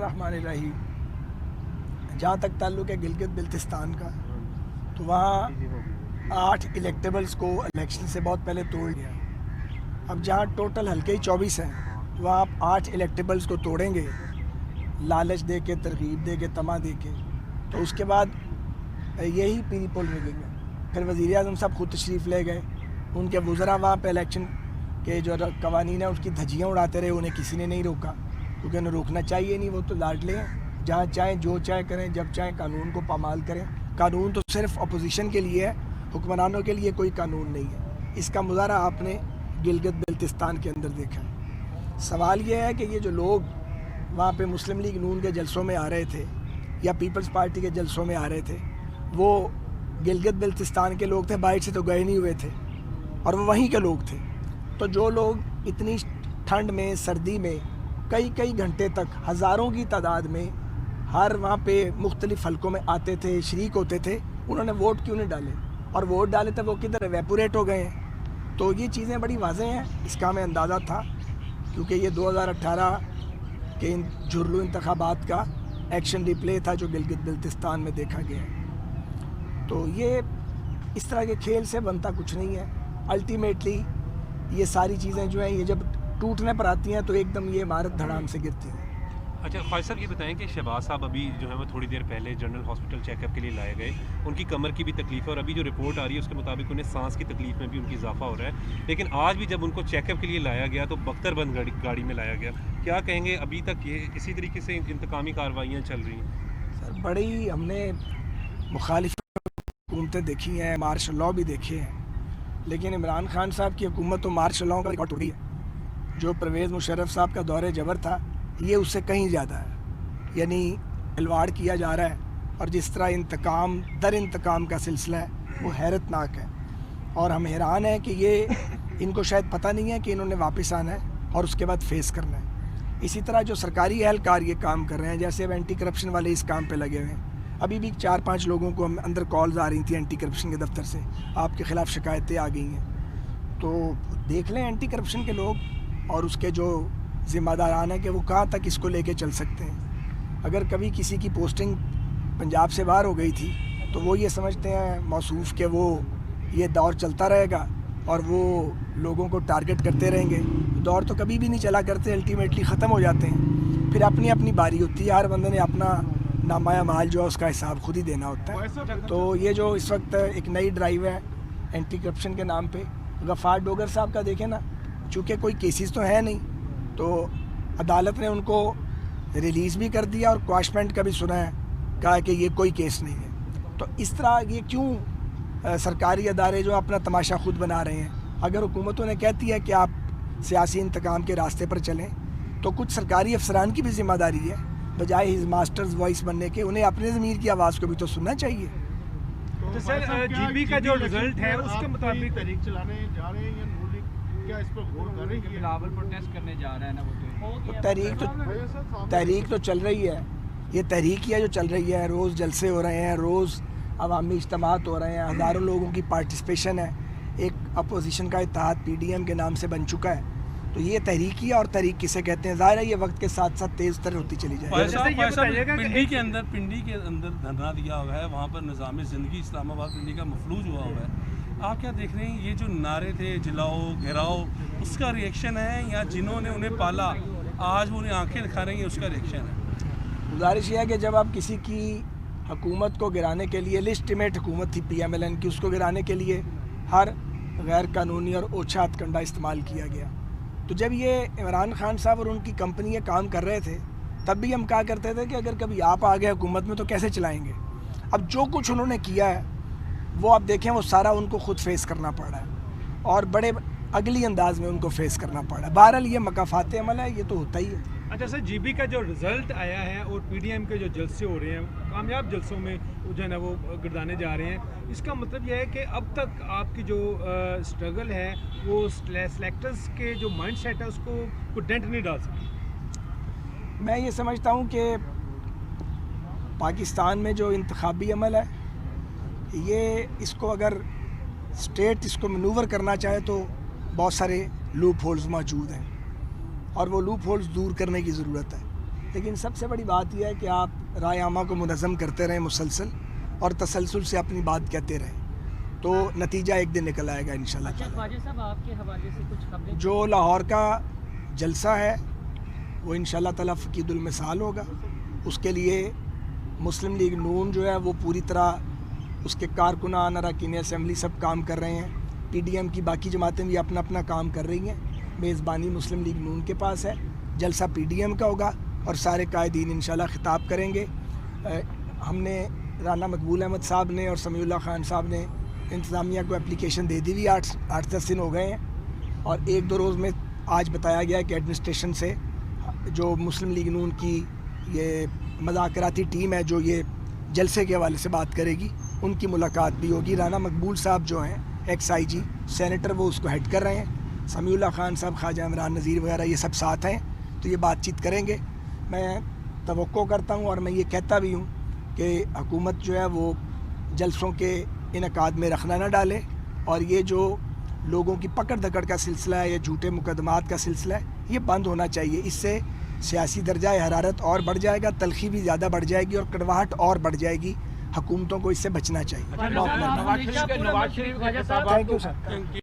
बिस्मिल्लाहिर्रहमानिर्रहीम। जहाँ तक ताल्लुक़ है गिलगित बल्तिस्तान का, तो वहाँ 8 इलेक्टेबल्स को इलेक्शन से बहुत पहले तोड़ दिया। अब जहाँ टोटल हल्के ही 24 हैं, वहाँ आप 8 इलेक्टेबल्स को तोड़ेंगे लालच दे के, तरगीब दे के, तमा दे के, तो उसके बाद यही पीली पोल मिलेंगे। फिर वज़ीर आज़म साहब ख़ुद तशरीफ़ ले गए, उनके वज़रा वहाँ पे इलेक्शन के जो कवानीन है उसकी धज्जियाँ उड़ाते रहे, उन्हें किसी ने नहीं रोका, क्योंकि उन्हें रोकना चाहिए नहीं, वो तो लाडले हैं, जहाँ चाहें जो चाहे करें, जब चाहें कानून को पामाल करें। कानून तो सिर्फ अपोजिशन के लिए है, हुक्मरानों के लिए कोई कानून नहीं है। इसका मुज़ाहरा आपने गिलगित बल्तिस्तान के अंदर देखा है। सवाल ये है कि ये जो लोग वहाँ पे मुस्लिम लीग नून के जलसों में आ रहे थे या पीपल्स पार्टी के जलसों में आ रहे थे, वो गिलगित बल्तिस्तान के लोग थे, बाहर से तो गए नहीं हुए थे, और वो वहीं के लोग थे। तो जो लोग इतनी ठंड में, सर्दी में कई घंटे तक हज़ारों की तादाद में हर वहाँ पे मुख्तलिफ़ हलकों में आते थे, शरीक होते थे, उन्होंने वोट क्यों नहीं डाले? और वोट डाले तो वो किधर एवेपोरेट हो गए हैं। तो ये चीज़ें बड़ी वाज़ेह हैं, इसका हमें अंदाज़ा था, क्योंकि ये 2018 के इन जुर्लू इंतखाबात का एक्शन रिप्ले था जो गिलगित बल्तिस्तान में देखा गया है। तो ये इस तरह के खेल से बनता कुछ नहीं है। अल्टीमेटली ये सारी चीज़ें जो हैं, ये जब टूटने पर आती हैं तो एकदम ये इमारत धड़ाम से गिरती है। अच्छा ख्वाहिश साहब, ये बताएं कि शहबाज साहब अभी जो है वो थोड़ी देर पहले जनरल हॉस्पिटल चेकअप के लिए लाए गए, उनकी कमर की भी तकलीफ है, और अभी जो रिपोर्ट आ रही है उसके मुताबिक उन्हें सांस की तकलीफ में भी उनकी इजाफा हो रहा है। लेकिन आज भी जब उनको चेकअप के लिए लाया गया तो बख्तरबंद गाड़ी में लाया गया। क्या कहेंगे, अभी तक ये इसी तरीके से इंतकामी कार्रवाइयाँ चल रही हैं? सर, बड़ी हमने मुखालिफ हुकूमतें देखी हैं, मार्शल लॉ भी देखे हैं, लेकिन इमरान खान साहब की हुकूमत तो मार्शल लॉ का रिकॉर्ड तोड़ दिया है। जो परवेज़ मुशर्रफ साहब का दौरे जबर था, ये उससे कहीं ज़्यादा है, यानी खिलवाड़ किया जा रहा है, और जिस तरह इंतकाम दर इंतकाम का सिलसिला है वो हैरतनाक है। और हम हैरान हैं कि ये इनको शायद पता नहीं है कि इन्होंने वापस आना है और उसके बाद फेस करना है। इसी तरह जो सरकारी एहलकार ये काम कर रहे हैं, जैसे अब एंटी करप्शन वाले इस काम पे लगे हुए हैं, अभी भी 4-5 लोगों को अंदर कॉल्स आ रही थी एंटी करप्शन के दफ्तर से, आपके ख़िलाफ़ शिकायतें आ गई हैं। तो देख लें एंटी करप्शन के लोग और उसके जो ज़िम्मेदारान हैं कि वो कहाँ तक इसको लेके चल सकते हैं। अगर कभी किसी की पोस्टिंग पंजाब से बाहर हो गई थी तो वो ये समझते हैं मौसूफ़ के वो ये दौर चलता रहेगा और वो लोगों को टारगेट करते रहेंगे। दौर तो कभी भी नहीं चला करते, अल्टीमेटली ख़त्म हो जाते हैं। फिर अपनी अपनी बारी होती है, हर बंदे ने अपना नामाया माल जो है उसका हिसाब खुद ही देना होता है। तो ये जो इस वक्त एक नई ड्राइव है एंटी करप्शन के नाम पे, गफ़ार डोगर साहब का देखें ना, चूँकि कोई केसेस तो है नहीं, तो अदालत ने उनको रिलीज़ भी कर दिया और क्वाशमेंट का भी सुना है, कहा कि ये कोई केस नहीं है। तो इस तरह ये क्यों सरकारी अदारे जो अपना तमाशा खुद बना रहे हैं? अगर हुकूमतों ने कहती है कि आप सियासी इंतकाम के रास्ते पर चलें, तो कुछ सरकारी अफसरान की भी ज़िम्मेदारी है, बजाय हिज मास्टर्स वॉइस बनने के, उन्हें अपने ज़मीर की आवाज़ को भी तो सुनना चाहिए। तो सर जीबी का जो रिजल्ट है उसके मुताबिक तहरीक चलाने जा रहे हैं या नून लीग क्या इस पर गौर कर रही है? बिलावल प्रोटेस्ट करने जा रहा है ना, वो तो तहरीक तो चल रही है। ये तहरीक ही है जो चल रही है, रोज़ जलसे हो रहे हैं, रोज़ अवामी इज्तिमात हो रहे हैं, हज़ारों लोगों की पार्टिसिपेशन है। एक अपोजिशन का इत्तेहाद PDM के नाम से बन चुका है। तो ये तहरीक ही है, और तहरीक किसे कहते हैं ज़ाहिर है ये वक्त के साथ साथ तेज़ तर होती चली जाएगी। पिंडी के अंदर धरना दिया हुआ है, वहाँ पर निज़ाम ज़िंदगी इस्लामाबाद पिंडी का मफलूज हुआ हुआ है। आप क्या देख रहे हैं, ये जो नारे थे जलाओ घेराओ, उसका रिएक्शन है, या जिन्होंने उन्हें पाला आज वो उन्हें आंखें दिखा रही हैं उसका रिएक्शन है? गुजारिश है कि जब आप किसी की हुकूमत को गिराने के लिए, लिस्टिमेट हुकूमत थी PMLN की, उसको गिराने के लिए हर गैर कानूनी और ओछा हथकंडा इस्तेमाल किया गया। तो जब ये इमरान खान साहब और उनकी कंपनी ये काम कर रहे थे, तब भी हम कहा करते थे कि अगर कभी आप आ गए हुकूमत में तो कैसे चलाएंगे। अब जो कुछ उन्होंने किया है वो आप देखें, वो सारा उनको खुद फेस करना पड़ रहा है, और बड़े अगली अंदाज में उनको फेस करना पड़ रहा है। बहरहाल ये मकाफात अमल है, ये तो होता ही है। अच्छा सर, जीबी का जो रिज़ल्ट आया है और PDM के जो जलसे हो रहे हैं, कामयाब जलसों में जो है ना वो गिरदाने जा रहे हैं, इसका मतलब यह है कि अब तक आपकी जो स्ट्रगल है वो सेलेक्टर्स के जो माइंड सेट है उसको कोई डेंट नहीं डाल सकी। मैं ये समझता हूँ कि पाकिस्तान में जो इंतखाबी अमल है, ये इसको अगर स्टेट इसको मनूवर करना चाहे तो बहुत सारे लूप होल्स मौजूद हैं, और वो लूप होल्स दूर करने की ज़रूरत है। لیکن سب سے بڑی بات یہ ہے کہ آپ رائے عامہ کو منظم کرتے رہیں مسلسل اور تسلسل سے اپنی بات کہتے رہیں تو نتیجہ ایک دن نکل آئے گا انشاءاللہ تعالی۔ خواجہ صاحب آپ کے حوالے سے کچھ خبریں جو لاہور کا جلسہ ہے وہ انشاءاللہ تعالی فقید المثال ہوگا، اس کے لیے مسلم لیگ نون جو ہے وہ پوری طرح اس کے کارکنان اراکین اسمبلی سب کام کر رہے ہیں، پی ڈی ایم کی باقی جماعتیں بھی اپنا اپنا کام کر رہی ہیں، میزبانی مسلم لیگ نون کے پاس ہے، جلسہ پی ڈی ایم کا ہوگا اور سارے قائدین انشاءاللہ خطاب کریں گے۔ ہم نے رانا مقبول احمد صاحب نے اور سمیع اللہ خان صاحب نے انتظامیہ کو اپلیکیشن دے دی ہوئی، 8-10 دن ہو گئے ہیں اور 1-2 روز میں آج بتایا گیا کہ ایڈمنسٹریشن سے جو مسلم لیگ نون کی یہ مذاکراتی ٹیم ہے جو یہ جلسے کے حوالے سے بات کرے گی، ان کی ملاقات بھی ہوگی۔ رانا مقبول صاحب جو ہیں ایکس آئی جی سینیٹر وہ اس کو ہیڈ کر رہے ہیں، سمیع اللہ خان صاحب، خواجہ عمران نذیر وغیرہ یہ سب ساتھ ہیں تو یہ بات چیت کریں گے۔ میں توقع کرتا ہوں اور میں یہ کہتا بھی ہوں کہ حکومت جو ہے وہ جلسوں کے انعقاد میں رخنہ نہ ڈالے اور یہ جو لوگوں کی پکڑ دھکڑ کا سلسلہ ہے یا جھوٹے مقدمات کا سلسلہ ہے یہ بند ہونا چاہیے۔ اس سے سیاسی درجہ حرارت اور بڑھ جائے گا، تلخی بھی زیادہ بڑھ جائے گی اور کڑواہٹ اور بڑھ جائے گی۔ حکومتوں کو اس سے بچنا چاہیے۔ Nawaz Sharif thank you sir.